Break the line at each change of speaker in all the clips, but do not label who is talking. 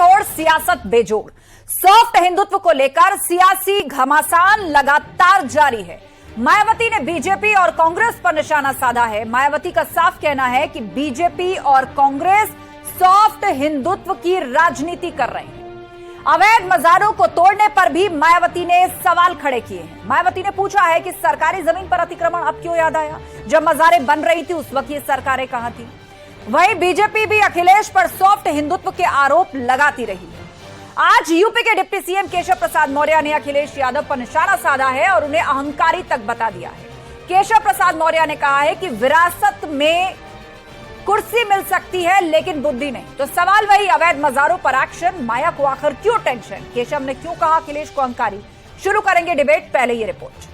होड़, सियासत बेजोड़। सॉफ्ट हिंदुत्व को लेकर सियासी घमासान लगातार जारी है। मायावती ने बीजेपी और कांग्रेस पर निशाना साधा है। मायावती का साफ कहना है कि बीजेपी और कांग्रेस सॉफ्ट हिंदुत्व की राजनीति कर रहे हैं। अवैध मजारों को तोड़ने पर भी मायावती ने सवाल खड़े किए हैं। मायावती ने पूछा है कि सरकारी जमीन पर अतिक्रमण अब क्यों याद आया? जब मजारें बन रही थी उस वक्त ये सरकारें कहां थी? वहीं बीजेपी भी अखिलेश पर सॉफ्ट हिंदुत्व के आरोप लगाती रही है। आज यूपी के डिप्टी सीएम केशव प्रसाद मौर्य ने अखिलेश यादव पर निशाना साधा है और उन्हें अहंकारी तक बता दिया है। केशव प्रसाद मौर्य ने कहा है कि विरासत में कुर्सी मिल सकती है लेकिन बुद्धि नहीं। तो सवाल वही, अवैध मजारों पर एक्शन, माया को आखिर क्यों टेंशन? केशव ने क्यों कहा अखिलेश को अहंकारी? शुरू करेंगे डिबेट, पहले ये रिपोर्ट।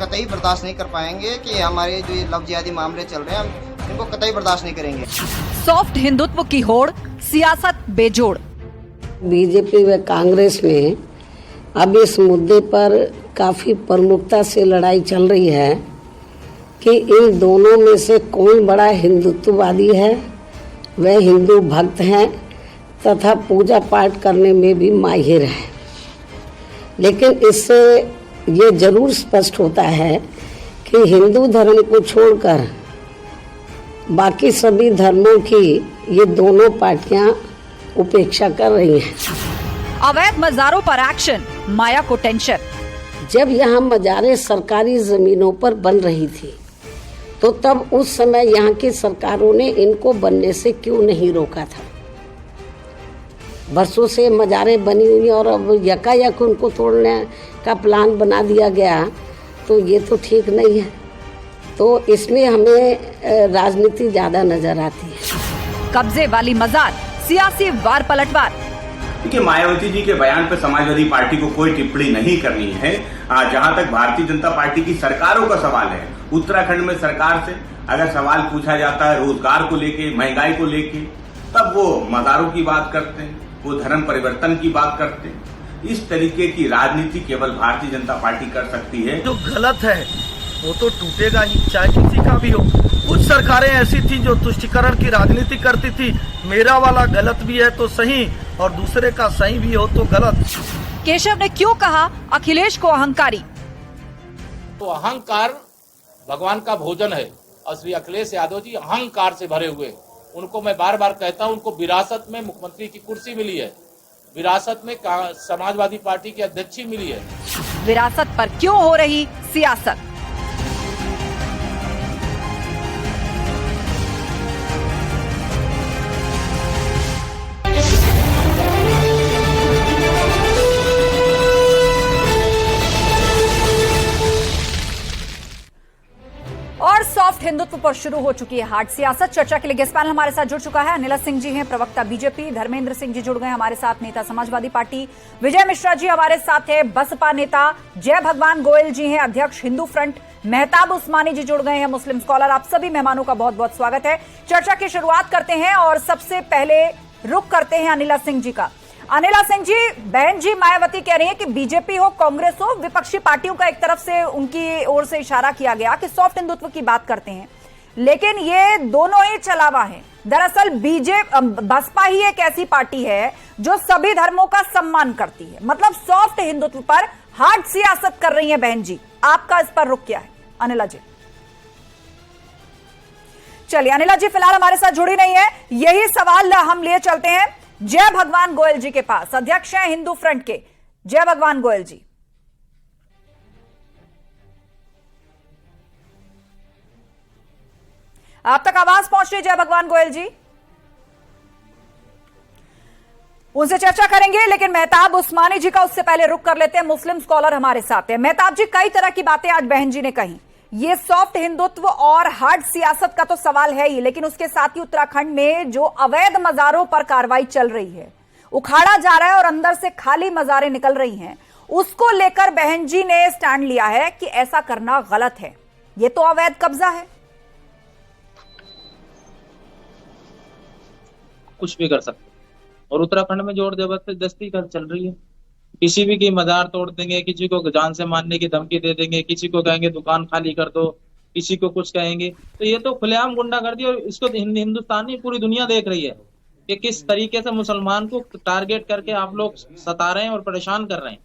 कतई बर्दाश्त नहीं कर पाएंगे कि हमारे जो ये लव जिहादी मामले चल रहे हैं, हम इनको कतई बर्दाश्त नहीं करेंगे।
सॉफ्ट हिंदुत्व की होड़, सियासत बेजोड़।
बीजेपी व कांग्रेस में अब इस मुद्दे पर काफी प्रमुखता से लड़ाई चल रही है कि इन दोनों में से कौन बड़ा हिंदुत्ववादी है। वह हिंदू भक्त हैं तथा पूजा पाठ करने में भी माहिर हैं। लेकिन इससे ये जरूर स्पष्ट होता है कि हिंदू धर्म को छोड़कर बाकी सभी धर्मों की ये दोनों पार्टियां उपेक्षा कर रही हैं।
अवैध मजारों पर एक्शन, माया को टेंशन।
जब यहाँ मजारें सरकारी जमीनों पर बन रही थी तो तब उस समय यहाँ की सरकारों ने इनको बनने से क्यों नहीं रोका था? बरसों से मजारें बनी हुई और अब यकायक उनको तोड़ने का प्लान बना दिया गया, तो ये तो ठीक नहीं है। तो इसमें हमें राजनीति ज्यादा नजर आती है।
कब्जे वाली मजार, सियासी वार पलटवार।
कि मायावती जी के बयान पर समाजवादी पार्टी को कोई टिप्पणी नहीं करनी है। जहां तक भारतीय जनता पार्टी की सरकारों का सवाल है, उत्तराखंड में सरकार से अगर सवाल पूछा जाता है रोजगार को लेके, महंगाई को लेके, तब वो मजारों की बात करते हैं, वो धर्म परिवर्तन की बात करते हैं। इस तरीके की राजनीति केवल भारतीय जनता पार्टी कर सकती है।
जो गलत है वो तो टूटेगा ही, चाहे किसी का भी हो। कुछ सरकारें ऐसी थी जो तुष्टीकरण की राजनीति करती थी। मेरा वाला गलत भी है तो सही और दूसरे का सही भी हो तो गलत।
केशव ने क्यों कहा अखिलेश को अहंकारी?
तो अहंकार भगवान का भोजन है और श्री अखिलेश यादव जी अहंकार से भरे हुए। उनको मैं बार बार कहता हूं, उनको विरासत में मुख्यमंत्री की कुर्सी मिली है, विरासत में समाजवादी पार्टी की अध्यक्षी मिली है।
विरासत पर क्यों हो रही सियासत? और सॉफ्ट हिंदुत्व पर शुरू हो चुकी है हार्ड सियासत। चर्चा के लिए गेस्ट पैनल हमारे साथ जुड़ चुका है। अनिला सिंह जी हैं, प्रवक्ता बीजेपी। धर्मेंद्र सिंह जी जुड़ गए हमारे साथ, नेता समाजवादी पार्टी। विजय मिश्रा जी हमारे साथ है, बसपा नेता। जय भगवान गोयल जी हैं, अध्यक्ष हिंदू फ्रंट। मेहताब उस्मानी जी जुड़ गए हैं, मुस्लिम स्कॉलर। आप सभी मेहमानों का बहुत बहुत स्वागत है। चर्चा की शुरुआत करते हैं और सबसे पहले रुख करते हैं अनिला सिंह जी का। अनिला सिंह जी, बहन जी मायावती कह रही है कि बीजेपी हो, कांग्रेस हो, विपक्षी पार्टियों का एक तरफ से उनकी ओर से इशारा किया गया कि सॉफ्ट हिंदुत्व की बात करते हैं, लेकिन ये दोनों ही चलावा है। दरअसल बसपा ही एक ऐसी पार्टी है जो सभी धर्मों का सम्मान करती है। मतलब सॉफ्ट हिंदुत्व पर हार्ड सियासत कर रही है बहन जी। आपका इस पर रुख क्या है अनिला जी? चलिए, अनिला जी फिलहाल हमारे साथ जुड़ी नहीं है, यही सवाल हम लिए चलते हैं जय भगवान गोयल जी के पास। अध्यक्ष हैं हिंदू फ्रंट के। जय भगवान गोयल जी, आप तक आवाज पहुंच रही? जय भगवान गोयल जी, उनसे चर्चा करेंगे, लेकिन मेहताब उस्मानी जी का उससे पहले रुख कर लेते हैं। मुस्लिम स्कॉलर हमारे साथ हैं। मेहताब जी, कई तरह की बातें आज बहन जी ने कही। ये सॉफ्ट हिंदुत्व और हार्ड सियासत का तो सवाल है ही, लेकिन उसके साथ ही उत्तराखंड में जो अवैध मजारों पर कार्रवाई चल रही है, उखाड़ा जा रहा है और अंदर से खाली मजारें निकल रही हैं, उसको लेकर बहन जी ने स्टैंड लिया है कि ऐसा करना गलत है। ये तो अवैध कब्जा है।
कुछ भी कर सकते और उत्तराखंड में जोर जबरदस्ती कर चल रही है। किसी भी की मजार तोड़ देंगे, किसी को जान से मारने की धमकी दे देंगे, किसी को कहेंगे दुकान खाली कर दो, किसी को कुछ कहेंगे। तो ये तो खुलेआम गुंडागर्दी, और इसको हिंदुस्तान नहीं पूरी दुनिया देख रही है कि किस तरीके से मुसलमान को टारगेट करके आप लोग सता रहे हैं और परेशान कर रहे हैं।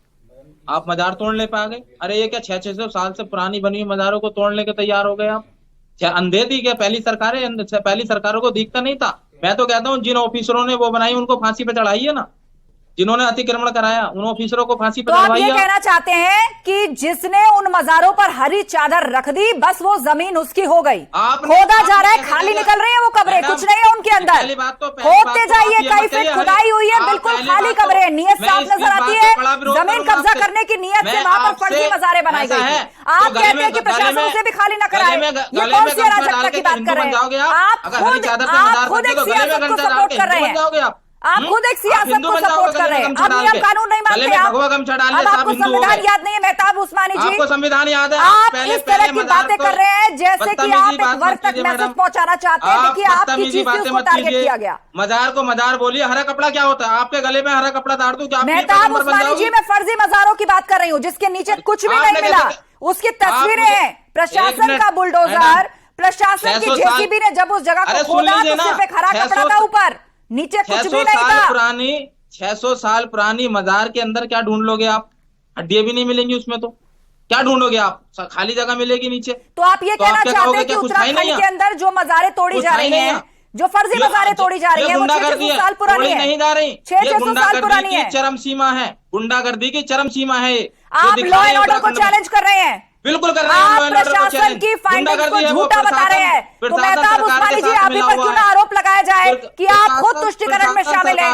आप मजार तोड़ने पे आ गए। अरे ये क्या 600 साल से पुरानी बनी हुई मजारों को तोड़ने के तैयार हो गए आप? क्या अंधे थी क्या पहली सरकारों को दिखता नहीं था? मैं तो कहता हूँ जिन ऑफिसरों ने वो बनाई उनको फांसी पे चढ़ाई है ना, जिन्होंने अतिक्रमण कराया उन ऑफिसरों को फांसी पर
तो आप
चढ़वाई
ये
है।
कहना चाहते हैं कि जिसने उन मजारों पर हरी चादर रख दी, बस वो जमीन उसकी हो गई, खोदा जा रहा है, खाली निकल रही है वो कब्रें, कुछ नहीं है उनके अंदर। खोदते जाइए, कई फीट खुदाई हुई है, बिल्कुल खाली कब्रें, नीयत साफ नजर आती है, जमीन कब्जा करने की नीयत से वहां पर फर्जी मजारें बनाई गई थी। आप कहते हैं कि प्रशासन से भी खाली न कराए, ये कौन सी अराजकता की बात कर रहे हैं? आप खुद एक सियासत को सपोर्ट कर रहे हैं, आप खुद एक सियासत को सपोर्ट कर रहे हैं। आप नियम कानून नहीं मानते, अब आपको संविधान याद नहीं है मेहताब उस्मानी जी,
आपको संविधान याद है?
आप इस तरह की बातें कर रहे हैं जैसे कि आप एक वर्ग तक मैसेज पहुंचाना चाहते हैं। देखिए आपकी चीज से उसको टारगेट किया गया।
मजार को मजार बोलिए, हरा कपड़ा क्या होता है? आपके गले में हरा कपड़ा डाल दूं क्या?
मेहताब उस्मानी जी, मैं फर्जी मजारों की बात कर रही हूँ जिसके नीचे कुछ भी नहीं मिला, उसकी तस्वीरें हैं, प्रशासन का बुलडोजर, प्रशासन की जेसीबी ने जब उस जगह को खोदा तो सिर्फ एक हरा कपड़ा था, ऊपर नीचे कुछ भी नहीं था।
600 साल पुरानी मजार के अंदर क्या ढूंढ लोगे आप? हड्डियां भी नहीं मिलेंगी उसमें, तो क्या ढूंढोगे आप? खाली जगह मिलेगी नीचे।
तो आप ये कहना चाहते हैं कि उत्तराखंड के अंदर जो मजारें तोड़ी जा रही हैं, जो फर्जी मजारें तोड़ी जा रही हैं, वो 600 साल पुरानी है,
नहीं जा रही,
600 साल पुरानी है,
चरम सीमा है, गुंडागर्दी की चरम सीमा है।
आप लॉ एंड ऑर्डर को चैलेंज कर रहे हैं,
बिल्कुल कर रहे हैं।
आप प्रशासन की फाइंडिंग्स को झूठा बता रहे हैं। तो मेहताब उस्मानी जी, आप पर क्यों ना आरोप लगाया जाए कि आप खुद तुष्टिकरण में शामिल हैं,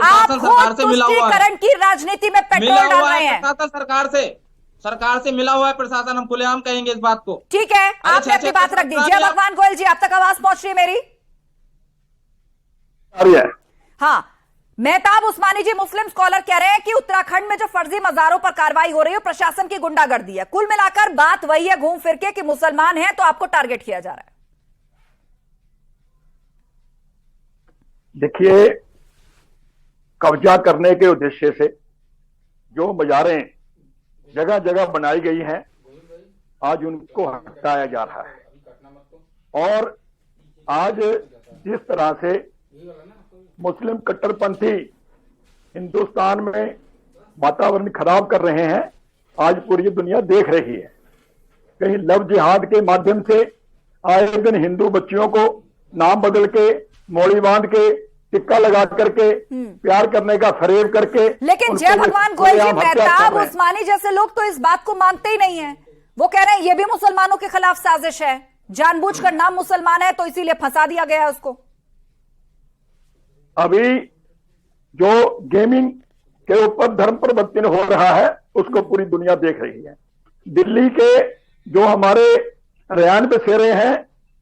आप खुद तुष्टिकरण की राजनीति में पेट्रोल डाल रहे हैं।
सरकार से मिला हुआ है प्रशासन, हम खुलेआम कहेंगे इस बात को।
ठीक है, आपने अपनी बात रख दी। जय भगवान गोयल जी, आप तक आवाज पहुंच रही है मेरी? हाँ, मेहताब उस्मानी जी मुस्लिम स्कॉलर कह रहे हैं कि उत्तराखंड में जो फर्जी मजारों पर कार्रवाई हो रही है प्रशासन की गुंडागर्दी है। कुल मिलाकर बात वही है घूम फिर के कि मुसलमान हैं तो आपको टारगेट किया जा रहा है।
देखिए, कब्जा करने के उद्देश्य से जो मजारें जगह जगह बनाई गई हैं, आज उनको हटाया जा रहा है। और आज जिस तरह से मुस्लिम कट्टरपंथी हिंदुस्तान में वातावरण खराब कर रहे हैं, आज पूरी दुनिया देख रही है। कहीं लव जिहाद के माध्यम से आए दिन हिंदू बच्चियों को नाम बदल के, मोड़ी बांध के, टिक्का लगा करके, प्यार करने का फरेब करके।
लेकिन जय भगवान गोयल जी, मेहताब उस्मानी जैसे लोग तो इस बात को मानते ही नहीं है। वो कह रहे हैं ये भी मुसलमानों के खिलाफ साजिश है, जानबूझकर नाम मुसलमान है तो इसीलिए फंसा दिया गया है उसको।
अभी जो गेमिंग के ऊपर धर्म परिवर्तन हो रहा है उसको पूरी दुनिया देख रही है। दिल्ली के जो हमारे रेहान बसेरे हैं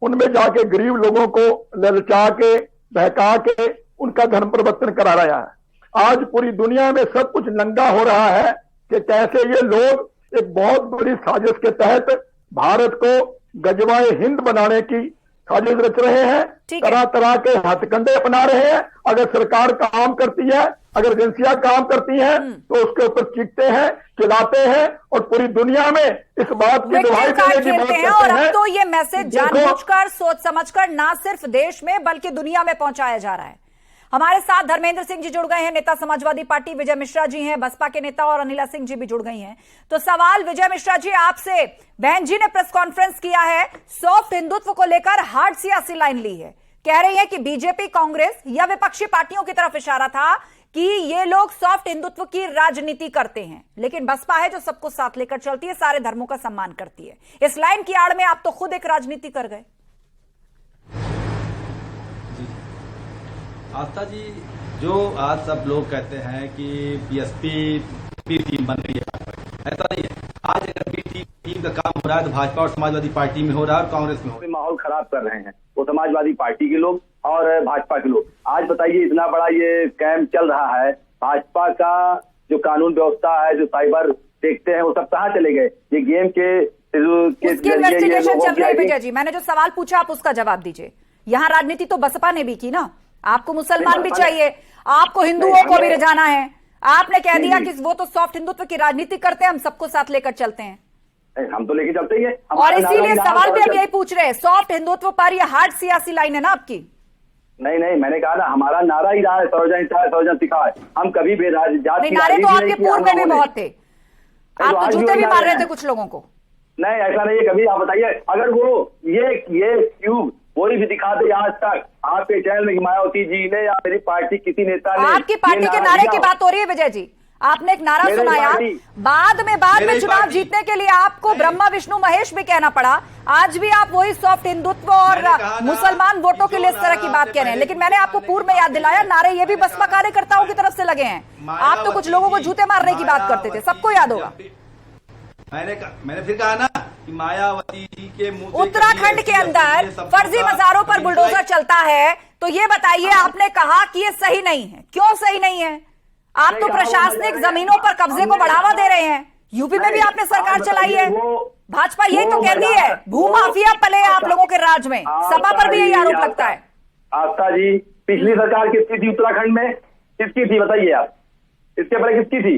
उनमें जाके गरीब लोगों को ललचा के, बहका के उनका धर्म परिवर्तन करा रहा है। आज पूरी दुनिया में सब कुछ नंगा हो रहा है कि कैसे ये लोग एक बहुत बड़ी साजिश के तहत भारत को गजवाए हिंद बनाने की साजिश रच रहे हैं, तरह तरह के हथकंडे अपना रहे हैं। अगर सरकार काम करती है, अगर एजेंसियां काम करती हैं तो उसके ऊपर चीखते हैं, चिल्लाते हैं और पूरी दुनिया में इस बात की दुहाई देने की बात करते हैं।
और अब तो ये मैसेज जानबूझकर, सोच समझकर ना सिर्फ देश में बल्कि दुनिया में पहुंचाया जा रहा है। हमारे साथ धर्मेंद्र सिंह जी जुड़ गए हैं, नेता समाजवादी पार्टी, विजय मिश्रा जी हैं बसपा के नेता, और अनिला सिंह जी भी जुड़ गई हैं। तो सवाल विजय मिश्रा जी आपसे, बहन जी ने प्रेस कॉन्फ्रेंस किया है, सॉफ्ट हिंदुत्व को लेकर हार्ड सियासी लाइन ली है, कह रही है कि बीजेपी, कांग्रेस या विपक्षी पार्टियों की तरफ इशारा था कि ये लोग सॉफ्ट हिंदुत्व की राजनीति करते हैं, लेकिन बसपा है जो सबको साथ लेकर चलती है, सारे धर्मों का सम्मान करती है। इस लाइन की आड़ में आप तो खुद एक राजनीति कर गए।
आस्था जी, जो आज सब लोग कहते हैं कि बीएसपी बी टीम बन रही है, ऐसा नहीं है। आज अगर बी टीम का काम हो रहा है तो भाजपा और समाजवादी पार्टी में हो रहा है और कांग्रेस में हो रहा है।
माहौल खराब कर रहे हैं वो समाजवादी पार्टी के लोग और भाजपा के लोग। आज बताइए, इतना बड़ा ये कैंप चल रहा है, भाजपा का जो कानून व्यवस्था है, जो साइबर देखते हैं, वो सब कहाँ चले गए? ये गेम के
इन्वेस्टिगेशन चल रही है। विजय जी, मैंने जो सवाल पूछा आप उसका जवाब दीजिए। यहाँ राजनीति तो बसपा ने भी की ना, आपको मुसलमान भी चाहिए, आपको हिंदुओं को भी रिझाना है, आपने कह दिया कि वो तो सॉफ्ट हिंदुत्व की राजनीति करते हैं, हम सबको साथ लेकर चलते हैं।
हम तो लेके चलते ही हैं।
और इसीलिए सवाल भी हम यही पूछ रहे हैं, सॉफ्ट हिंदुत्व पर ये हार्ड सियासी लाइन है ना आपकी?
नहीं, मैंने कहा ना, हमारा नारा ही रहा है सर्वजन सिखा है। हम कभी भेदभाव जाति
नारे तो आपके पूर्व में भी बहुत थे, आप तो जूते भी मार रहे थे कुछ लोगों को।
नहीं, ऐसा नहीं है कभी। आप बताइए, अगर वो ये क्यूब कोई भी दिखा दे आज तक आपके चैनल में, मायावती जी ने या मेरी पार्टी किसी नेता ने,
आपकी पार्टी के नारे की बात हो रही है विजय जी, आपने एक नारा सुनाया, बाद में चुनाव जीतने के लिए आपको ब्रह्मा विष्णु महेश भी कहना पड़ा। आज भी आप वही सॉफ्ट हिंदुत्व और मुसलमान वोटों के लिए इस तरह की बात कह रहे हैं। लेकिन मैंने आपको पूर्व में याद दिलाया, नारे ये भी बसपा कार्यकर्ताओं की तरफ से लगे हैं। आप तो कुछ लोगों को जूते मारने की बात करते थे, सबको याद होगा।
मैंने फिर कहा ना कि मायावती जी के मुंह
उत्तराखंड के अंदर फर्जी मजारों पर बुलडोजर चलता है, तो ये बताइए, आपने कहा कि ये सही नहीं है, क्यों सही नहीं है? आप तो प्रशासनिक जमीनों पर कब्जे को बढ़ावा दे रहे हैं। यूपी में भी आपने सरकार चलाई है, भाजपा यही तो कहती है भूमाफिया पले आप लोगों के राज में, सपा पर भी यही आरोप लगता है।
आस्था जी, पिछली सरकार किसकी थी उत्तराखंड में? किसकी थी बताइए आप? इसके पहले किसकी थी?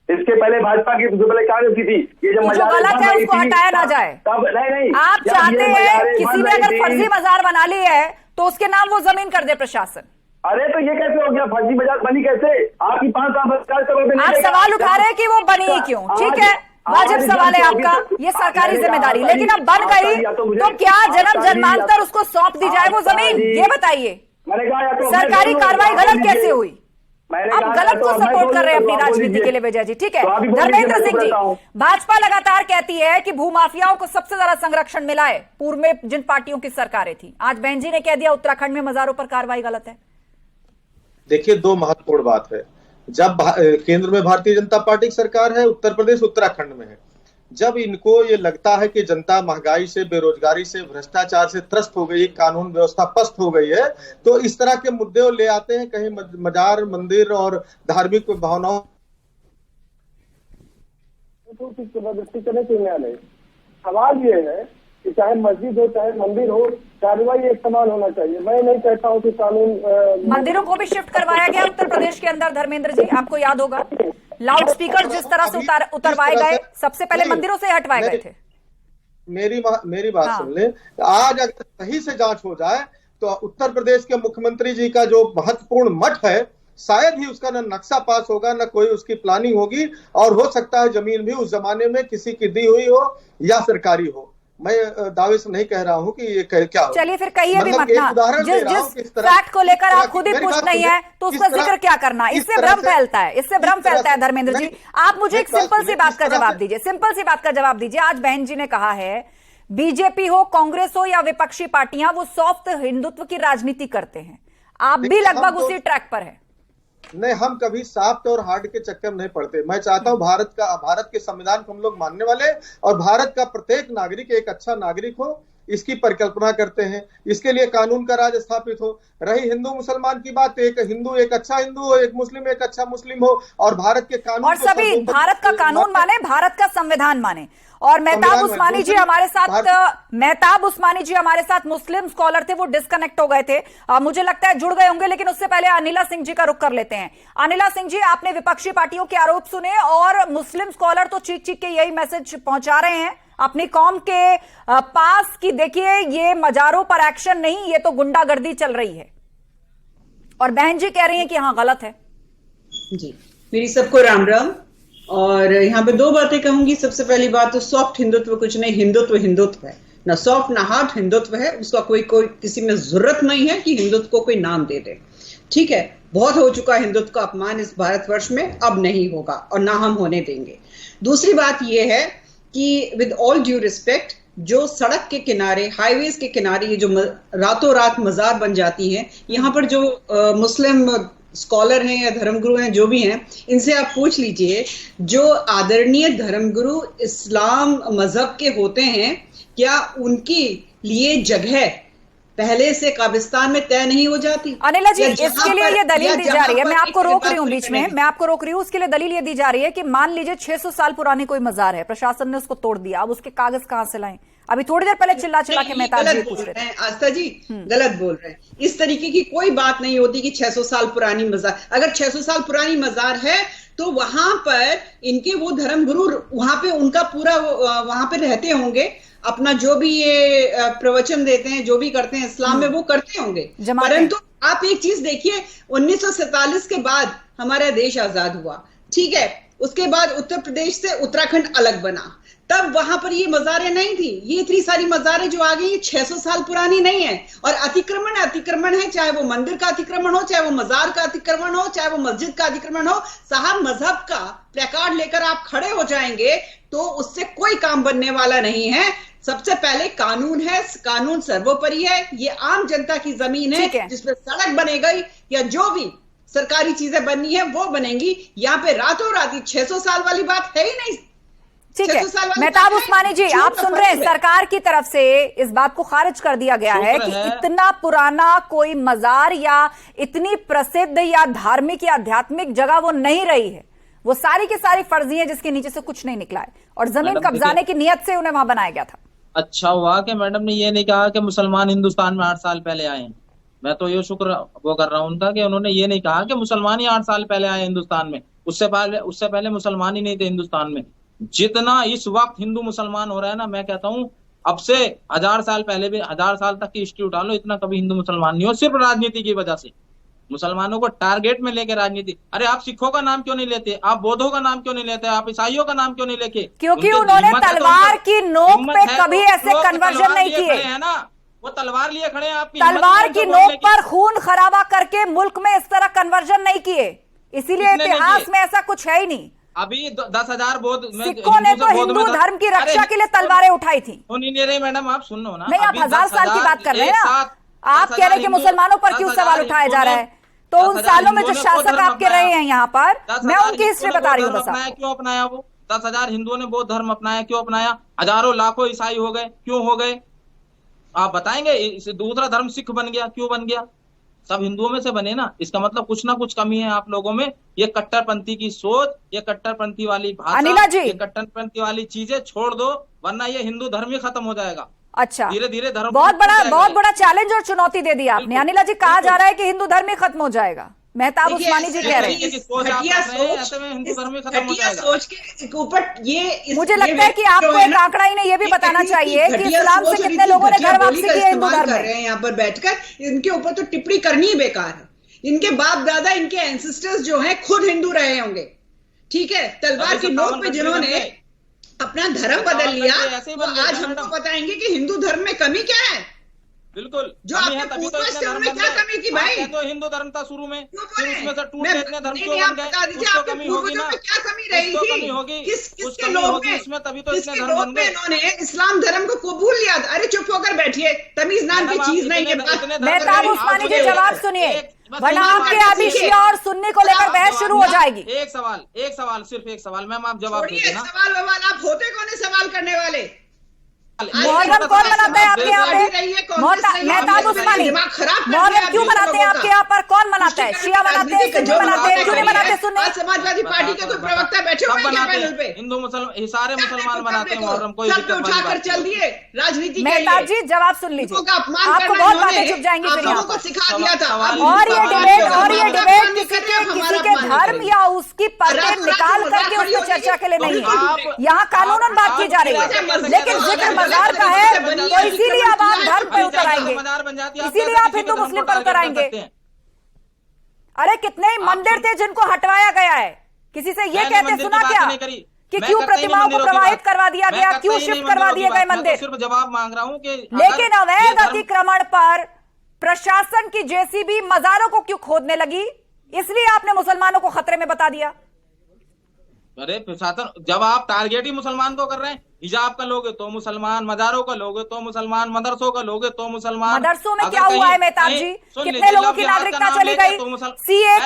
इसके पहले भाजपा की, जो पहले कांग्रेस की थी। ये जब
जो गलत है उसको हटाया ना जाए।
तब नहीं,
आप चाहते हैं किसी ने अगर फर्जी मजार बना ली है तो उसके नाम वो जमीन कर दे प्रशासन।
अरे तो ये कैसे हो गया? फर्जी मजार बनी कैसे? आपकी 5 साल सरकार,
आप सवाल उठा रहे हैं कि वो बनी ही क्यों? ठीक है, वाजिब सवाल है आपका, ये सरकारी जिम्मेदारी। लेकिन अब बन गई तो क्या जन्म जन्मांतर उसको सौंप दी जाए वो जमीन? ये बताइए, सरकारी कार्रवाई गलत कैसे हुई? आप गलत को सपोर्ट कर रहे हैं अपनी राजनीति के लिए विजय जी। ठीक है, धर्मेंद्र सिंह जी, भाजपा लगातार कहती है कि भूमाफियाओं को सबसे ज्यादा संरक्षण मिला है पूर्व में जिन पार्टियों की सरकारें थी। आज बहन जी ने कह दिया उत्तराखंड में मजारों पर कार्रवाई गलत है।
देखिए, 2 महत्वपूर्ण बात है। जब केंद्र में भारतीय जनता पार्टी की सरकार है, उत्तर प्रदेश उत्तराखंड में है, जब इनको ये लगता है कि जनता महंगाई से, बेरोजगारी से, भ्रष्टाचार से त्रस्त हो गई, कानून व्यवस्था पस्त हो गई है, तो इस तरह के मुद्दे ले आते हैं। कहीं मजार, मंदिर और धार्मिक भावनाओं
जबरदस्ती करने की नहीं। सवाल ये है कि चाहे मस्जिद हो चाहे मंदिर हो, कार्रवाई एक समान होना चाहिए। मैं नहीं कहता हूँ कि कानून
मंदिरों को भी शिफ्ट करवाया गया उत्तर प्रदेश के अंदर। धर्मेंद्र जी, आपको याद होगा लाउड स्पीकर जिस तरह से उतरवाए गए, सबसे पहले मंदिरों से हटवाए गए थे।
मेरी बात सुन ले। आज अगर सही से जांच हो जाए तो उत्तर प्रदेश के मुख्यमंत्री जी का जो महत्वपूर्ण मठ है, शायद ही उसका न नक्शा पास होगा, न कोई उसकी प्लानिंग होगी, और हो सकता है जमीन भी उस जमाने में किसी की दी हुई हो या सरकारी हो। मैं दावे से नहीं कह रहा हूं कि ये क्या हो।
चलिए फिर कहिए भी मत ना, जिस फैक्ट को लेकर आप खुद ही पूछ नहीं है तो उसका जिक्र क्या करना? इससे भ्रम फैलता है, इससे भ्रम फैलता है। धर्मेंद्र जी, आप मुझे एक सिंपल सी बात का जवाब दीजिए, सिंपल सी बात का जवाब दीजिए। आज बहन जी ने कहा है बीजेपी हो, कांग्रेस हो या विपक्षी पार्टियां, वो सॉफ्ट हिंदुत्व की राजनीति करते हैं। आप भी लगभग उसी ट्रैक पर है।
नहीं, हम कभी सॉफ्ट और हार्ड के चक्कर में नहीं पड़ते। मैं चाहता हूं भारत के संविधान को हम लोग मानने वाले, और भारत का प्रत्येक नागरिक एक अच्छा नागरिक हो, इसकी परिकल्पना करते हैं। इसके लिए कानून का राज स्थापित हो। रही हिंदू मुसलमान की बात, एक हिंदू एक अच्छा हिंदू हो, एक मुस्लिम एक अच्छा मुस्लिम हो, और भारत के कानून,
और सभी भारत का कानून माने, भारत का संविधान माने। और मेहताब उस्मानी जी हमारे साथ मुस्लिम स्कॉलर थे, वो डिस्कनेक्ट हो गए थे, मुझे लगता है जुड़ गए होंगे। लेकिन उससे पहले अनिला सिंह जी का रुख कर लेते हैं। अनिला सिंह जी, आपने विपक्षी पार्टियों के आरोप सुने, और मुस्लिम स्कॉलर तो चीख चीख के यही मैसेज पहुंचा रहे हैं अपनी कौम के पास कि देखिए ये मजारों पर एक्शन नहीं, ये तो गुंडागर्दी चल रही है, और बहन जी कह रही हैं कि हाँ गलत है।
जी, मेरी सबको राम राम। और यहाँ पे 2 बातें कहूंगी। सबसे पहली बात तो सॉफ्ट हिंदुत्व कुछ नहीं, हिंदुत्व हिंदुत्व है, ना सॉफ्ट ना हार्ड हिंदुत्व है। उसका कोई किसी में जरूरत नहीं है कि हिंदुत्व को कोई नाम दे दे। ठीक है, बहुत हो चुका हिंदुत्व का अपमान इस भारतवर्ष में, अब नहीं होगा और ना हम होने देंगे। दूसरी बात यह है कि विद ऑल ड्यू रिस्पेक्ट, जो सड़क के किनारे, हाईवेज के किनारे ये जो रातों रात मजार बन जाती हैं, यहाँ पर जो मुस्लिम स्कॉलर हैं या धर्मगुरु हैं, जो भी हैं, इनसे आप पूछ लीजिए, जो आदरणीय धर्मगुरु इस्लाम मजहब के होते हैं, क्या उनके लिए जगह पहले से कब्रिस्तान में तय नहीं हो जाती?
अनिला जी,
या
इसके लिए ये दलील दी जा रही है, मैं आपको रोक रही हूँ बीच में, मैं आपको रोक रही हूँ, उसके लिए दलील ये दी जा रही है कि मान लीजिए 600 साल पुरानी कोई मजार है, प्रशासन ने उसको तोड़ दिया, अब उसके कागज कहां से लाएं? अभी थोड़ी देर पहले चिल्ला के मेहताब जी पूछ रहे हैं।
आस्था जी गलत बोल रहे हैं। इस तरीके की कोई बात नहीं होती कि 600 साल पुरानी मजार, अगर 600 साल पुरानी मजार है तो वहां पर इनके वो धर्मगुरु वहां पे उनका पूरा वहां पे रहते होंगे, अपना जो भी ये प्रवचन देते हैं, जो भी करते हैं इस्लाम में वो करते होंगे। परंतु आप एक चीज देखिए, 1947 के बाद हमारा देश आजाद हुआ, ठीक है, उसके बाद उत्तर प्रदेश से उत्तराखंड अलग बना, तब वहां पर ये मजारें नहीं थी। ये इतनी सारी मजारें जो आ गई ये 600 साल पुरानी नहीं है। और अतिक्रमण है, चाहे वो मंदिर का अतिक्रमण हो, चाहे वो मजार का अतिक्रमण हो, चाहे वो मस्जिद का अतिक्रमण हो। साहब, मजहब का प्लेकार्ड लेकर आप खड़े हो जाएंगे तो उससे कोई काम बनने वाला नहीं है। सबसे पहले कानून है, कानून सर्वोपरि है। ये आम जनता की जमीन है जिसपे सड़क बनेगी या जो भी सरकारी चीजें बननी है वो बनेंगी। यहाँ पे रातों रात 600 साल वाली बात है ही नहीं।
ठीक है, मेहताब उस्मानी जी, आप सुन रहे हैं, सरकार की तरफ से इस बात को खारिज कर दिया गया है कि इतना पुराना कोई मजार या इतनी प्रसिद्ध या धार्मिक या आध्यात्मिक जगह वो नहीं रही है। वो सारी की सारी फर्जी है जिसके नीचे से कुछ नहीं निकला है और जमीन कब्जाने की नियत से उन्हें वहां बनाया गया था।
अच्छा हुआ कि मैडम ने ये नहीं कहा कि मुसलमान हिंदुस्तान में 8 साल पहले आए हैं। मैं तो ये शुक्र वो कर रहा हूँ उनका कि उन्होंने ये नहीं कहा कि मुसलमान ही 8 साल पहले आए हिंदुस्तान में। उससे पहले मुसलमान ही नहीं थे हिंदुस्तान में। जितना इस वक्त हिंदू मुसलमान हो रहा है ना, मैं कहता हूँ अब से 1000 साल पहले भी 1000 साल तक की हिस्ट्री उठा लो, इतना कभी हिंदू मुसलमान नहीं हो। सिर्फ राजनीति की वजह से मुसलमानों को टारगेट में लेके राजनीति। अरे आप सिखों का नाम क्यों नहीं लेते, आप बौद्धों का नाम क्यों नहीं लेते, आप ईसाइयों का नाम क्यों नहीं लेके?
क्योंकि उन्होंने तलवार की नोक पे कभी ऐसे कन्वर्जन नहीं किए
है ना, वो तलवार लिए खड़े हैं। आपकी
तलवार की नोक पर खून खराबा करके मुल्क में इस तरह कन्वर्जन नहीं किए, इसीलिए इतिहास में ऐसा कुछ है ही नहीं।
अभी 10,000 बौद्ध
सिखों ने तो हिंदू धर्म की रक्षा के लिए तलवारें उठाई थी।
नहीं रही मैडम, आप सुन लो ना।
नहीं, आप 1000 साल की बात कर रहे हैं ना। आप कह रहे हैं कि मुसलमानों पर क्यों सवाल उठाया जा रहा है, तो उन सालों में जो शासक आपके रहे हैं यहाँ पर, मैं उनकी हिस्ट्री बता रही हूँ।
क्यों अपनाया वो? 10,000 हिंदुओं ने बौद्ध धर्म अपनाया, क्यों अपनाया? हजारों लाखों ईसाई हो गए, क्यों हो गए? आप बताएंगे। दूसरा धर्म सिख बन गया, क्यों बन गया? सब हिंदुओं में से बने ना। इसका मतलब कुछ ना कुछ कमी है आप लोगों में। ये कट्टरपंथी की सोच, ये कट्टरपंथी वाली भाषा, ये कट्टरपंथी वाली चीजें छोड़ दो, वरना ये हिंदू धर्म ही खत्म हो जाएगा।
अच्छा,
धीरे धीरे धर्म
बहुत बड़ा चैलेंज और चुनौती दे दी आपने। अनिला जी, कहा जा रहा है कि हिंदू धर्म ही खत्म हो जाएगा। मेहताब उस्मानी जी कह रहे हैं
सोच के ऊपर ये
मुझे लगता है कि आपको एक आंकड़ा ही नहीं, ये भी बताना चाहिए कि इस्लाम से कितने लोगों ने घर वापसी की है हिंदू धर्म में।
यहाँ पर बैठकर इनके ऊपर तो टिप्पणी करनी ही बेकार है। इनके बाप दादा, इनके एंसेस्टर्स जो हैं खुद हिंदू रहे होंगे, ठीक है। तलवार की नोक पे जिन्होंने अपना धर्म बदल लिया, तो आज हमको बताएंगे कि हिंदू धर्म में कमी क्या है।
बिल्कुल,
जो आपने पूर्वज थे उनमें क्या कमी थी भाई?
तो हिंदू धर्म था शुरू में, फिर उसमें से टूट गए इतने धर्म क्यों बन गए?
उसको कमी होगी ना, क्या कमी रही थी? किसके लोग में,
इसमें तभी तो इतने धर्म बन गए।
इन्होंने इस्लाम धर्म को कबूल लिया। अरे चुप होकर बैठिए, तमीज नाम की चीज नहीं है।
मेहताब उस्मानी जी, जवाब सुनिए, वरना आपके अभी शिया और सुन्नी को लेकर बहस शुरू हो जाएगी।
एक सवाल, सिर्फ एक सवाल, मैम आप जवाब दे देना।
सवाल आप होते कौन है सवाल करने वाले?
मुहर्रम कौन मनाता है आपके यहाँ पे? मेहताब उस्मानी, मुहर्रम क्यों मनाते हैं आपके यहाँ पर? कौन मनाता है? शिया मनाते हैं, सुन्नी मनाते हैं, क्यों नहीं मनाते सुन्नी?
समाजवादी पार्टी के कोई प्रवक्ता बैठे हुए हैं पैनल पे?
हिंदू मुसलमान सारे मुसलमान मनाते हैं मुहर्रम, कोई दिक्कत नहीं।
उठाकर चल दिए राजनीति।
मेहताब जी, जवाब सुन लीजिए, आपको बहुत बातें चुप जाएंगी फिर यहाँ पर।
सिखा दिया था।
और ये डिबेट किसी के धर्म या उसकी पर्दे निकाल करके उसकी चर्चा के लिए नहीं है। यहाँ कानूनन बात की जा रही है, लेकिन जिक्र मजार का है, तो इसीलिए अब आप धर्म पे उतर आएंगे, इसीलिए आप हिंदू मुस्लिम पर उतर आएंगे। अरे कितने ही मंदिर थे जिनको हटवाया गया है। किसी से ये कहते सुना क्या कि क्यों प्रतिमाओं को प्रवाहित करवा दिया गया, क्यों शिफ्ट करवा दिए गए मंदिर?
सिर्फ जवाब मांग रहा हूं कि
लेकिन अवैध अतिक्रमण पर प्रशासन की जेसीबी मजारों को क्यों खोदने लगी? इसलिए आपने मुसलमानों को खतरे में बता दिया।
अरे प्रशासन, जब आप टारगेट ही मुसलमान को कर रहे हैं, हिजाब का लोगे तो मुसलमान, मजारों का लोगे तो मुसलमान, मदरसों का लोगे तो मुसलमान।
मदरसों में क्या हुआ है मेहताब जी? कितने लोगों की नागरिकता चली गई? सीए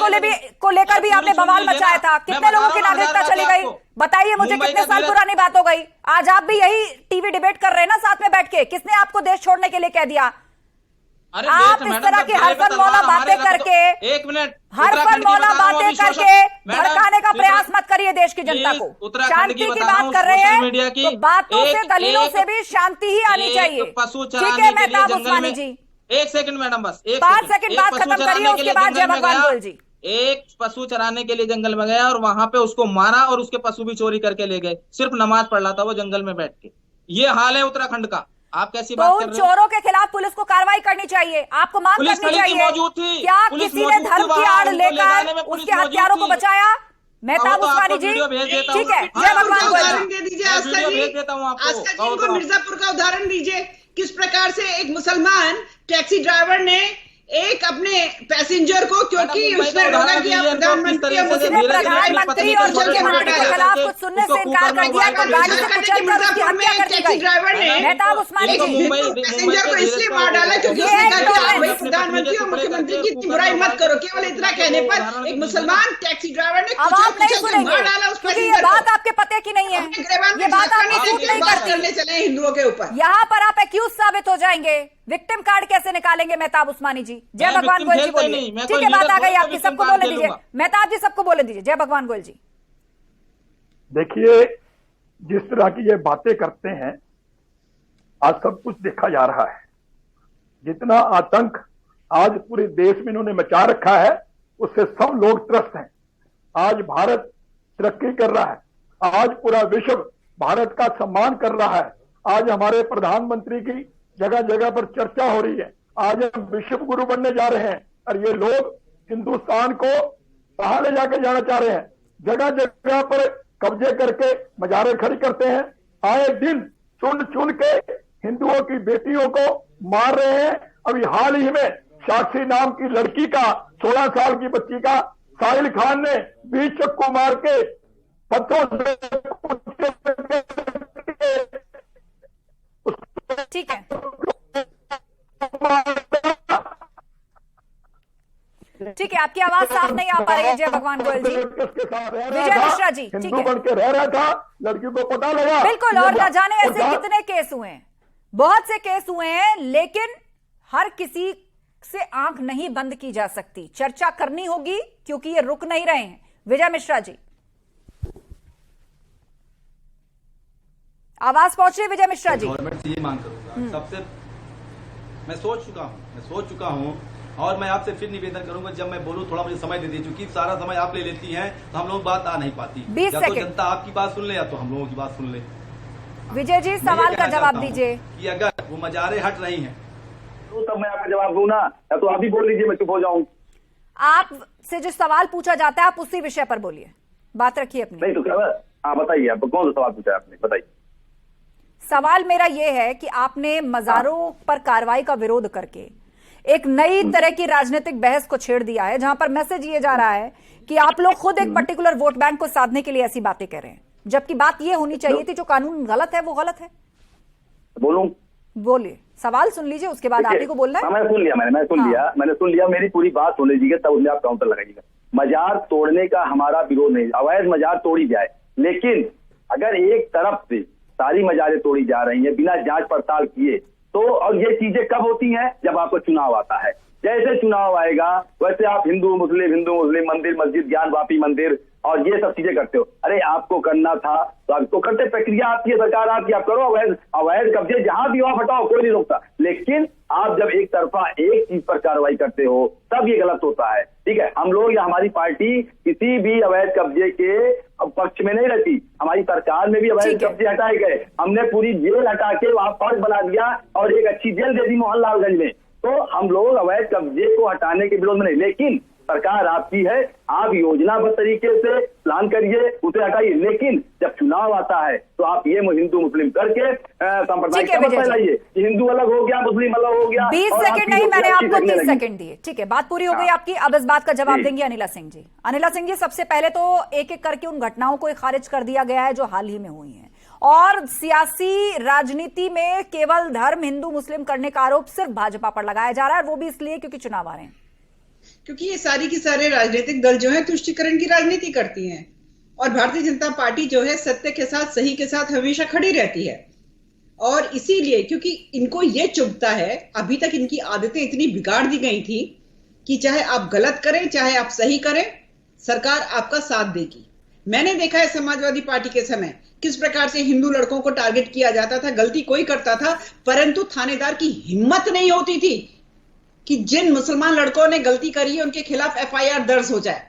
को लेकर भी आपने बवाल मचाया था, कितने लोगों की नागरिकता चली गई? बताइए मुझे, कितने साल पुरानी बात हो गई? आज आप भी यही टीवी डिबेट कर रहे हैं ना साथ में बैठ के। किसने आपको देश छोड़ने के लिए कह दिया?
अरे
आप इस तरह की हरफन मौला बातें करके,
एक मिनट,
हरफन मौला बातें करके भड़काने का प्रयास मत करिए देश की जनता को। शांति की बात कर रहे हैं तो बातों से, दलीलों से भी शांति ही आनी चाहिए। ठीक है मेहताब उस्मानी जी,
1 सेकंड मैडम, बस
5 सेकंड बात खत्म करिए, उसके बाद जय भगवान गोयल जी।
एक पशु चराने के लिए जंगल में गया और वहां पे उसको मारा और उसके पशु भी चोरी करके ले गए, सिर्फ नमाज पढ़ रहा था वो जंगल में बैठ के। ये हाल है उत्तराखंड का। आप कैसी बात कर रहे हो?
चोरों के खिलाफ पुलिस को कार्रवाई करनी चाहिए, आपको मांग करनी चाहिए।
मौजूद थी,
क्या किसी ने धर्म की आड़ लेकर उसके हत्यारों को बचाया? मेहताब उस्मानी जी, ठीक है, जय भगवान गोयल
दे दीजिए। आस्था जी इनको मिर्जापुर का उदाहरण दीजिए, किस प्रकार से एक मुसलमान टैक्सी ड्राइवर ने एक अपने पैसेंजर को, क्योंकि उसने रोका कि आप प्रधानमंत्री और
मुख्यमंत्री और मुख्यमंत्री के खिलाफ कुछ सुनने से इनकार कर दिया तो गाड़ी से कुचलकर उसकी हत्या कर दी गई।
ड्राइवर ने
मेहताब उस्मानी जी
पैसेंजर को इसलिए मार डाला क्योंकि उसने कहा कि आप भाई प्रधानमंत्री और मुख्यमंत्री की इतनी बुराई मत करो। केवल इतना कहने पर एक मुसलमान टैक्सी ड्राइवर ने
अब आप नहीं सुनेंगे क्योंकि ये बात आपके पते की नहीं है, ये बात आपने सूट नहीं करती।
चले हिंदुओं के ऊपर,
यहाँ पर आप एक्यूज साबित हो जाएंगे। विक्टिम कार्ड कैसे निकालेंगे मेहताब उस्मानी जी? जय भगवान गोयल जी बोलिए। ठीक है, बात आ गई आपकी, सबको बोलने दीजिए। मेहताब जी सबको बोलने दीजिए। जय भगवान गोयल जी।
देखिए, जिस तरह की ये बातें करते हैं, आज सब कुछ देखा जा रहा है। जितना आतंक आज पूरे देश में इन्होंने मचा रखा है, उससे सब लोग त्रस्त हैं। आज भारत तरक्की कर रहा है, आज पूरा विश्व भारत का सम्मान कर रहा है। आज हमारे प्रधानमंत्री की जगह जगह पर चर्चा हो रही है। आज हम विश्व गुरु बनने जा रहे हैं और ये लोग हिंदुस्तान को कहां ले जाके जाना चाह रहे हैं? जगह जगह पर कब्जे करके मजारें खड़ी करते हैं। आए दिन चुन चुन के हिंदुओं की बेटियों को मार रहे हैं। अभी हाल ही में साक्षी नाम की लड़की का, 16 साल की बच्ची का साहिल खान ने 20 चक्कू मार के पत्थरों से,
ठीक है, ठीक है, आपकी आवाज साफ नहीं आ पा रही है जय भगवान गोयल जी। विजय मिश्रा जी, ठीक है,
बन के रह रहा था, लड़की को पता लगा।
बिल्कुल, और न जाने ऐसे कितने केस हुए हैं, बहुत से केस हुए हैं, लेकिन हर किसी से आंख नहीं बंद की जा सकती। चर्चा करनी होगी क्योंकि ये रुक नहीं रहे हैं। विजय मिश्रा जी, आवाज पहुंच रही है? विजय मिश्रा जी,
गवर्नमेंट से ये मांग करूंगा। सबसे मैं सोच चुका हूं और मैं आपसे फिर निवेदन करूंगा, जब मैं बोलूं थोड़ा मुझे समय दे दीजिए, क्योंकि सारा समय आप ले लेती हैं तो हम लोग बात आ नहीं पाती।
20
या
सेकंड।
तो जनता आपकी बात सुन ले या तो हम लोगों की बात सुन ले।
विजय जी सवाल का जवाब दीजिए
कि अगर वो मजारे हट रही हैं
तो तब मैं आपका जवाब दूं ना, या तो आप ही बोल लीजिए, मैं चुप हो जाऊं।
आपसे जो सवाल पूछा जाता है आप उसी विषय पर बोलिए, बात रखिए अपनी।
नहीं तो क्या, हाँ बताइए, आप कौन सा सवाल पूछा है आपने, बताइए।
सवाल मेरा यह है कि आपने मजारों पर कार्रवाई का विरोध करके एक नई तरह की राजनीतिक बहस को छेड़ दिया है, जहां पर मैसेज ये जा रहा है कि आप लोग खुद एक पर्टिकुलर वोट बैंक को साधने के लिए ऐसी बातें कह रहे हैं, जबकि बात ये होनी चाहिए थी जो कानून गलत है वो गलत है।
बोलूं?
बोलिए, सवाल सुन लीजिए, उसके बाद आप ही को बोलना है।
मैंने सुन लिया, मैंने सुन लिया, मेरी पूरी बात सुन लीजिएगा, तब उसमें आप काउंटर लगाइएगा। मजार तोड़ने का हमारा विरोध नहीं, अवैध मजार तोड़ी जाए, लेकिन अगर एक तरफ से सारी मजारें तोड़ी जा रही हैं बिना जांच पड़ताल किए, तो और ये चीजें कब होती हैं? जब आपको चुनाव आता है। जैसे चुनाव आएगा वैसे आप हिंदू मुस्लिम मंदिर मस्जिद ज्ञान वापी मंदिर और ये सब चीजें करते हो। अरे आपको करना था तो आप तो करते, प्रक्रिया आपकी, सरकार आपकी, आप करो, अवैध कब्जे जहां भी वहां हटाओ, कोई नहीं रोकता। लेकिन आप जब एक तरफा एक चीज पर कार्रवाई करते हो तब ये गलत होता है। ठीक है, हम लोग या हमारी पार्टी किसी भी अवैध कब्जे के पक्ष में नहीं रहती। हमारी सरकार में भी अवैध कब्जे हटाए गए, हमने पूरी जेल हटा के वहां फर्ज बना दिया और एक अच्छी जेल दे दी मोहनलालगंज में। तो हम लोग अवैध कब्जे को हटाने के विरोध में नहीं, लेकिन सरकार आपकी है, आप योजनाबद्ध तरीके से प्लान करिए, उसे हटाइए। लेकिन जब चुनाव आता है तो आप ये हिंदू मुस्लिम करके सांप्रदायिक मत फैलाइए, हिंदू अलग हो गया मुस्लिम अलग हो गया।
20 सेकंड नहीं, मैंने आपको 30 सेकंड दिए। ठीक है, बात पूरी हो गई आपकी। अब इस बात का जवाब देंगे अनिला सिंह जी। अनिला सिंह जी, सबसे पहले तो एक एक करके उन घटनाओं को खारिज कर दिया गया है जो हाल ही में हुई है, और सियासी राजनीति में केवल धर्म हिंदू मुस्लिम करने का आरोप सिर्फ भाजपा पर लगाया जा रहा है, वो भी इसलिए क्योंकि चुनाव आ रहे हैं।
क्योंकि ये सारी की सारे राजनीतिक दल जो है तुष्टीकरण की राजनीति करती हैं, और भारतीय जनता पार्टी जो है सत्य के साथ, सही के साथ हमेशा खड़ी रहती है। और इसीलिए क्योंकि इनको ये चुभता है, अभी तक इनकी आदतें इतनी बिगाड़ दी गई थी कि चाहे आप गलत करें चाहे आप सही करें, सरकार आपका साथ देगी। मैंने देखा है समाजवादी पार्टी के समय किस प्रकार से हिंदू लड़कों को टारगेट किया जाता था, गलती कोई करता था परंतु थानेदार की हिम्मत नहीं होती थी कि जिन मुसलमान लड़कों ने गलती करी है उनके खिलाफ FIR दर्ज हो जाए।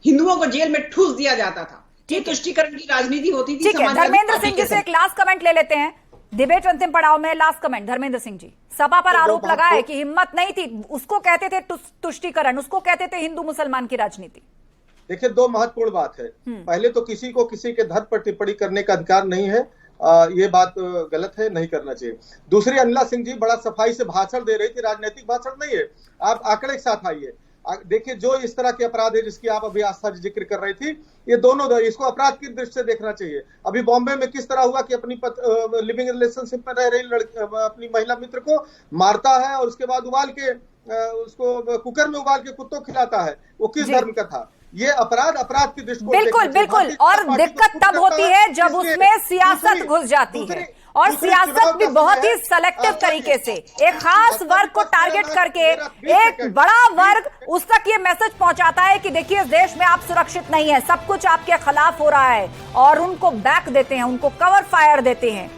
हिंदुओं को जेल में ठूस दिया जाता था। ये तुष्टीकरण की राजनीति होती थी।
ठीक है, धर्मेंद्र सिंह जी से एक लास्ट कमेंट ले लेते हैं। डिबेट अंतिम पड़ाव में लास्ट कमेंट धर्मेंद्र सिंह जी। सपा पर आरोप लगा है कि हिम्मत नहीं थी, उसको कहते थे तुष्टीकरण, उसको कहते थे हिंदू मुसलमान की राजनीति।
देखिए, दो महत्वपूर्ण बात है। पहले तो किसी को किसी के धर्म पर टिप्पणी करने का अधिकार नहीं है, ये बात गलत है, नहीं करना चाहिए। दूसरी, अनिला सिंह जी बड़ा सफाई से भाषण दे रही थी, राजनीतिक भाषण नहीं है। आप आंकड़े के साथ आइए, देखिए जो इस तरह के अपराध है जिसकी आप अभी आस्था जी जिक्र कर रही थी, ये दोनों इसको अपराध की दृष्टि से देखना चाहिए। अभी बॉम्बे में किस तरह हुआ कि अपनी लिविंग रिलेशनशिप में रह रही अपनी महिला मित्र को मारता है और उसके बाद उबाल के उसको कुकर में उबाल के कुत्तों खिलाता है, वो किस धर्म का था? ये अपराध की दृष्टि।
बिल्कुल बिल्कुल, और दिक्कत तब होती है जब उसमें सियासत घुस जाती है, और सियासत भी बहुत ही सेलेक्टिव तरीके से एक खास वर्ग को टारगेट करके एक बड़ा वर्ग उस तक ये मैसेज पहुंचाता है कि देखिए इस देश में आप सुरक्षित नहीं है, सब कुछ आपके खिलाफ हो रहा है, और उनको बैक देते हैं, उनको कवर फायर देते हैं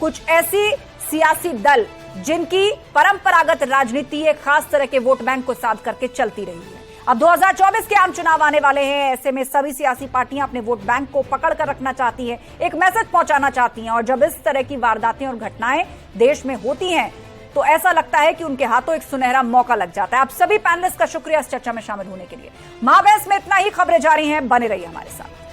कुछ ऐसी सियासी दल जिनकी परंपरागत राजनीति एक खास तरह के वोट बैंक को साध करके चलती रही है। अब 2024 के आम चुनाव आने वाले हैं, ऐसे में सभी सियासी पार्टियां अपने वोट बैंक को पकड़ कर रखना चाहती हैं, एक मैसेज पहुंचाना चाहती हैं, और जब इस तरह की वारदातें और घटनाएं देश में होती हैं तो ऐसा लगता है कि उनके हाथों एक सुनहरा मौका लग जाता है। आप सभी पैनलिस्ट का शुक्रिया इस चर्चा में शामिल होने के लिए। महाबहस में इतना ही, खबरें जारी हैं, बने रहिए हमारे साथ।